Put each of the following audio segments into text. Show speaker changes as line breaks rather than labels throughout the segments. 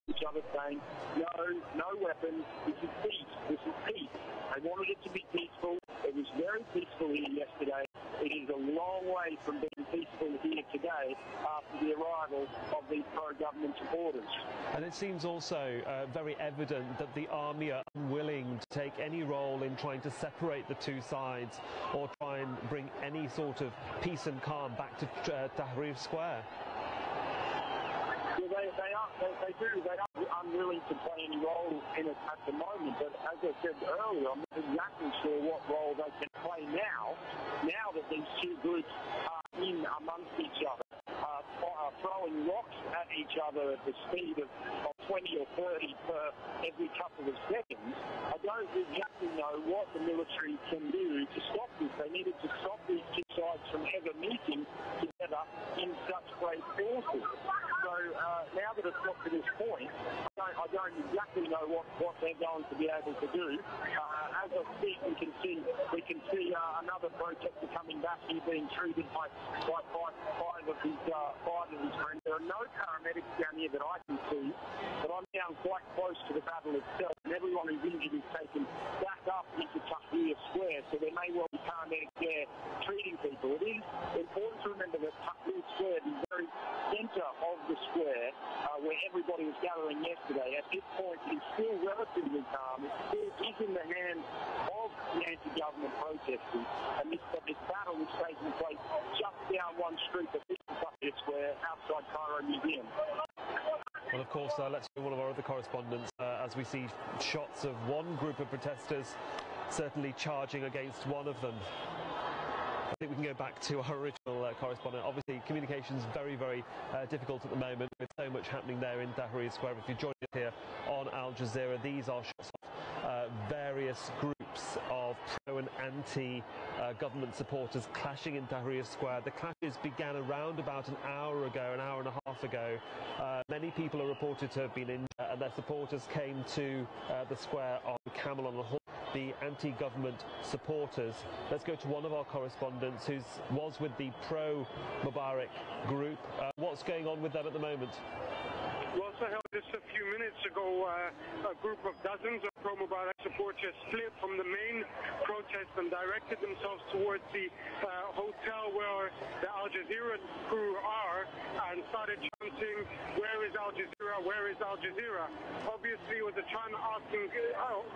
each other saying, no weapons, this is peace, this is peace. They wanted it to be peaceful. It was very peaceful here yesterday. It is a long way from being peaceful here today after the arrival of these pro-government supporters.
And it seems also very evident that the army are unwilling to take any role in trying to separate the two sides or try and bring any sort of peace and calm back to Tahrir Square. They are unwilling to play any role in it at the moment, but as I said earlier, I'm not exactly sure what role they can play now that these two groups are in amongst each other, throwing rocks at each other at the speed of 20 or 30 per every couple of seconds. I don't exactly know what the military can do to stop this. They needed to stop these two sides from ever meeting together in such great forces. So now that it's got to this point, I don't exactly know what they're going to be able to do. As I speak, we can see another protester coming back here being treated by five of his friends. There are no paramedics down here that I can see, but I'm down quite close to the battle itself, and everyone who's injured is taken back up into Tahrir Square, so there may well be paramedics there treating people. It is important to remember that Tahrir Square, the very centre of the square, where everybody was gathering yesterday, at this point is still relatively calm. It still is in the hands of the anti-government protesters, and this battle is taking place just down one street of Tahrir Square outside Cairo Museum. Well, of course, let's go to one of our other correspondents as we see shots of one group of protesters certainly charging against one of them. I think we can go back to our original correspondent. Obviously, communication's very, very difficult at the moment with so much happening there in Tahrir Square. If you join us here on Al Jazeera, these are shots of various groups of pro and anti-government supporters clashing in Tahrir Square. The clashes began around about an hour and a half ago. Many people are reported to have been injured, and their supporters came to the square on camel on a horse. The anti-government supporters. Let's go to one of our correspondents who was with the pro-Mubarak group. What's going on with them at the moment?
Well, Sahel, just a few minutes ago, a group of dozens of pro-Mubarak supporters split from the main protest and directed themselves towards the hotel where the Al Jazeera crew are and started chanting, "Where is Al Jazeera? Where is Al Jazeera?" Obviously, it was a chant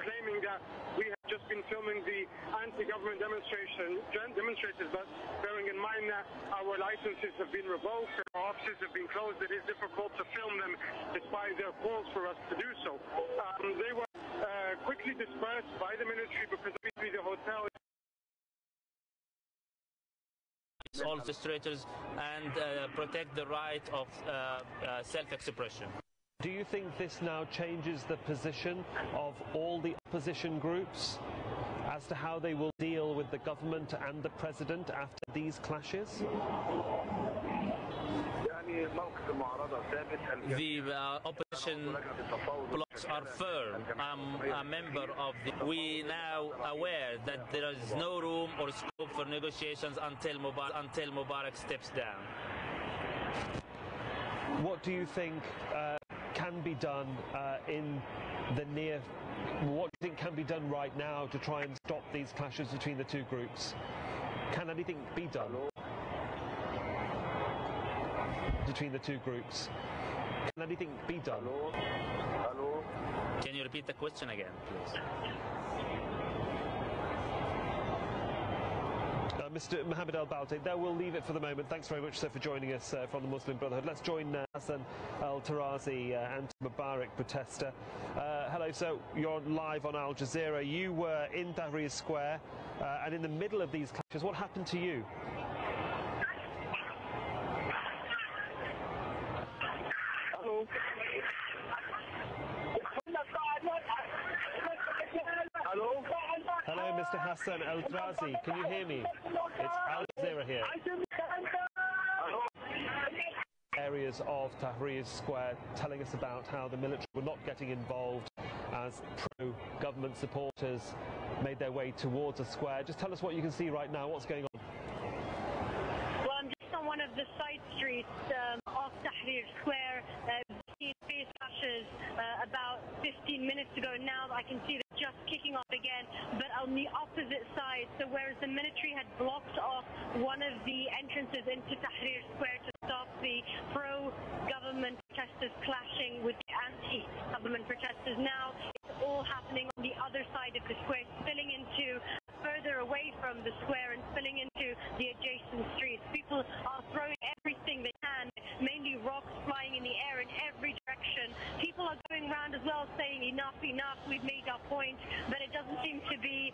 claiming that we have just been filming the anti-government demonstrators, but bearing in mind that our licenses have been revoked and our offices have been closed, it is difficult to film them despite their calls for us to do so. They were quickly dispersed by the military because obviously the hotel
all demonstrators and protect the right of self-expression.
Do you think this now changes the position of all the opposition groups as to how they will deal with the government and the president after these clashes?
The opposition blocks are firm. I'm a member of the... We now aware that there is no room or scope for negotiations until Mubarak steps down.
What do you think can be done in the near... What do you think can be done right now to try and stop these clashes between the two groups? Can anything be done between the two groups? Can anything be done?
Hello?
Can you repeat the question again, please?
Mr. Mohammed Al-Balti, there we'll leave it for the moment. Thanks very much, sir, for joining us from the Muslim Brotherhood. Let's join Hassan Al-Tarazi, anti-Mubarak protester. Hello, so you're live on Al Jazeera. You were in Tahrir Square and in the middle of these clashes. What happened to you?
Hello? Hello?
Hello, Mr. Hassan Al-Tarazi. Can you hear me? It's Al Jazeera here. Areas of Tahrir Square telling us about how the military were not getting involved as pro-government supporters made their way towards the square. Just tell us what you can see right now. What's going on?
Well, I'm just on one of the side streets off Tahrir Square. Face clashes about 15 minutes ago. Now I can see they're just kicking off again, but on the opposite side. So whereas the military had blocked off one of the entrances into Tahrir Square to stop the pro-government protesters clashing with the anti-government protesters, now it's all happening on the other side of the square, spilling into further away from the square and spilling into the adjacent streets. People are throwing everything they can, mainly rocks flying in the air in every direction. People are going around as well saying enough, enough, we've made our point, but it doesn't seem to be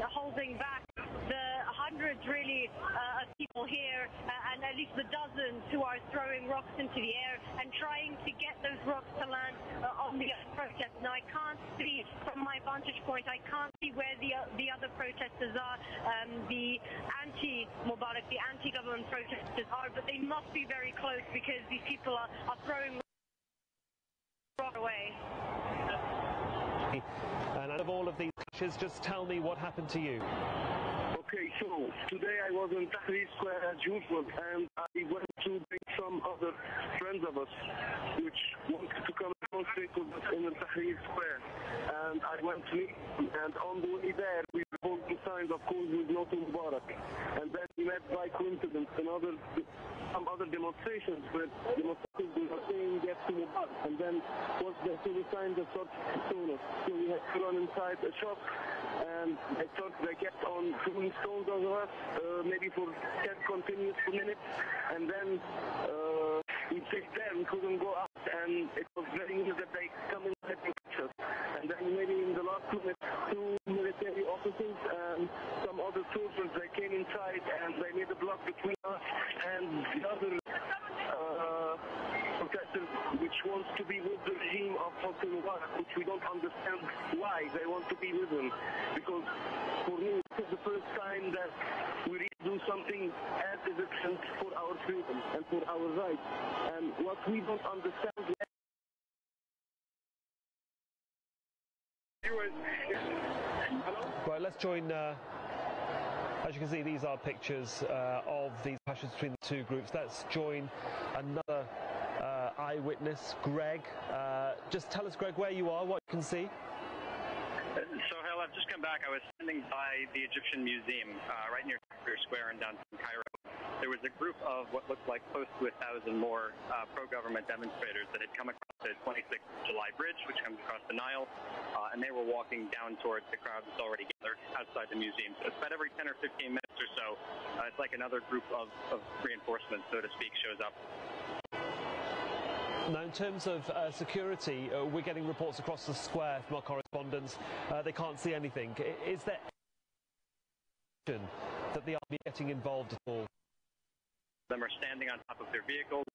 holding back the hundreds really of people here and at least the dozens who are throwing rocks into the air and trying to get those rocks to land on the protest. Now I can't see from my vantage point, I can't see where the other protesters are, the anti-Mubarak, the anti-government protesters are, but they must be very close because these people are throwing rocks away.
And out of all of these clashes, just tell me what happened to you.
Okay, so today I was in Tahrir Square as usual, and I went to bring some other friends of us which wanted to come demonstrate with us in Tahrir Square. And I went to meet them, and on the way there we were holding signs, of course, with no to Mubarak. And then we met by coincidence some other demonstrations where demonstrators were saying yes to Mubarak. And then once they saw the signs, they started to stone us. So we had to run inside a shop, and they kept on throwing stones over us, maybe for 10 continuous minutes, and then we stayed there, we couldn't go out, and it was very easy that they come inside and catch us. And then maybe in the last 2 minutes, 2 military officers and some other soldiers, they came inside and they made a block between us and the other protesters which wants to be with the regime of Hosni Mubarak, which we don't understand why they want to be with him. Because for me, it's the first time that we really do something as Egyptians for our freedom and for our rights. And what we don't understand yet.
Right, let's join. As you can see, these are pictures of these clashes between the two groups. Let's join another eyewitness, Greg. Just tell us, Greg, where you are, what you can see.
So, Hal, I've just come back. I was standing by the Egyptian Museum right near Tahrir Square in downtown Cairo. There was a group of what looked like close to 1,000 more pro-government demonstrators that had come across the 26th July Bridge, which comes across the Nile, and they were walking down towards the crowd that's already gathered outside the museum. So it's about every 10 or 15 minutes or so, it's like another group of reinforcements, so to speak, shows up.
Now, in terms of security, we're getting reports across the square from our correspondents. They can't see anything. Is there any that the army are getting involved at all?
Them are standing on top of their vehicles.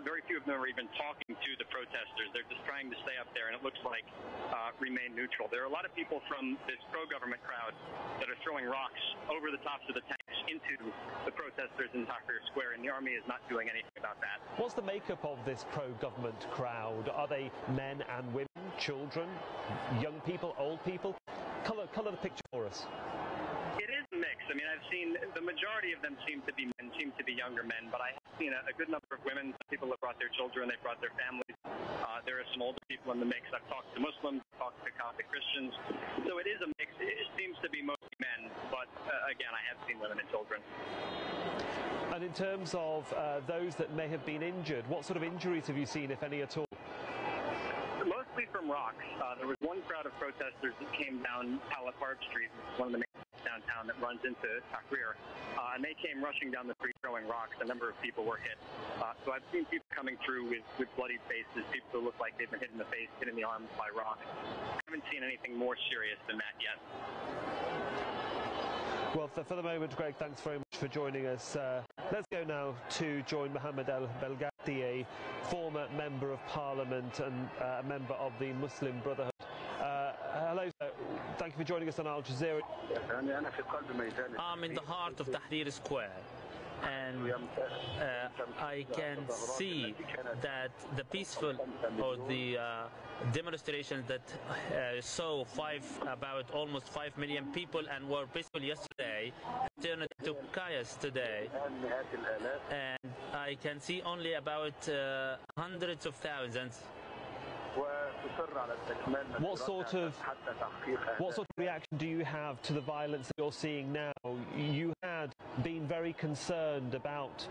Very few of them are even talking to the protesters. They're just trying to stay up there, and it looks like remain neutral. There are a lot of people from this pro-government crowd that are throwing rocks over the tops of the tanks into the protesters in Tahrir Square, and the army is not doing anything about that.
What's the makeup of this pro-government crowd? Are they men and women, children, young people, old people? Colour the picture for us.
It is a mix. I mean, I've seen the majority of them seem to be men, seem to be younger men, but I have seen a good number of women. People have brought their children, they've brought their families. There are some older people in the mix. I've talked to Muslims, I've talked to Coptic Christians. So it is a mix. It seems to be mostly men, but again, I have seen women and children.
And in terms of those that may have been injured, what sort of injuries have you seen, if any at all?
Mostly from rocks. There was one crowd of protesters that came down Alapard Street, one of the main downtown that runs into Tahrir, and they came rushing down the street throwing rocks. A number of people were hit. So I've seen people coming through with bloody faces, people who look like they've been hit in the face, hit in the arms by rocks. I haven't seen anything more serious than that yet.
Well, for the moment, Greg, thanks very much for joining us. Let's go now to join Mohammed El Belghati, a former Member of Parliament and a member of the Muslim Brotherhood. Hello, sir. Thank you for joining us on Al Jazeera.
I'm in the heart of Tahrir Square, and I can see that the peaceful or the demonstrations that saw about almost 5 million people and were peaceful yesterday turned to chaos today, and I can see only about hundreds of thousands
What sort of reaction do you have to the violence that you're seeing now? You had been very concerned about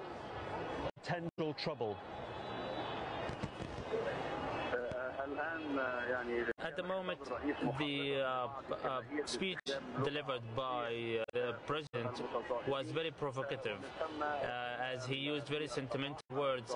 potential trouble.
At the moment, the speech delivered by the president was very provocative, as he used very sentimental words.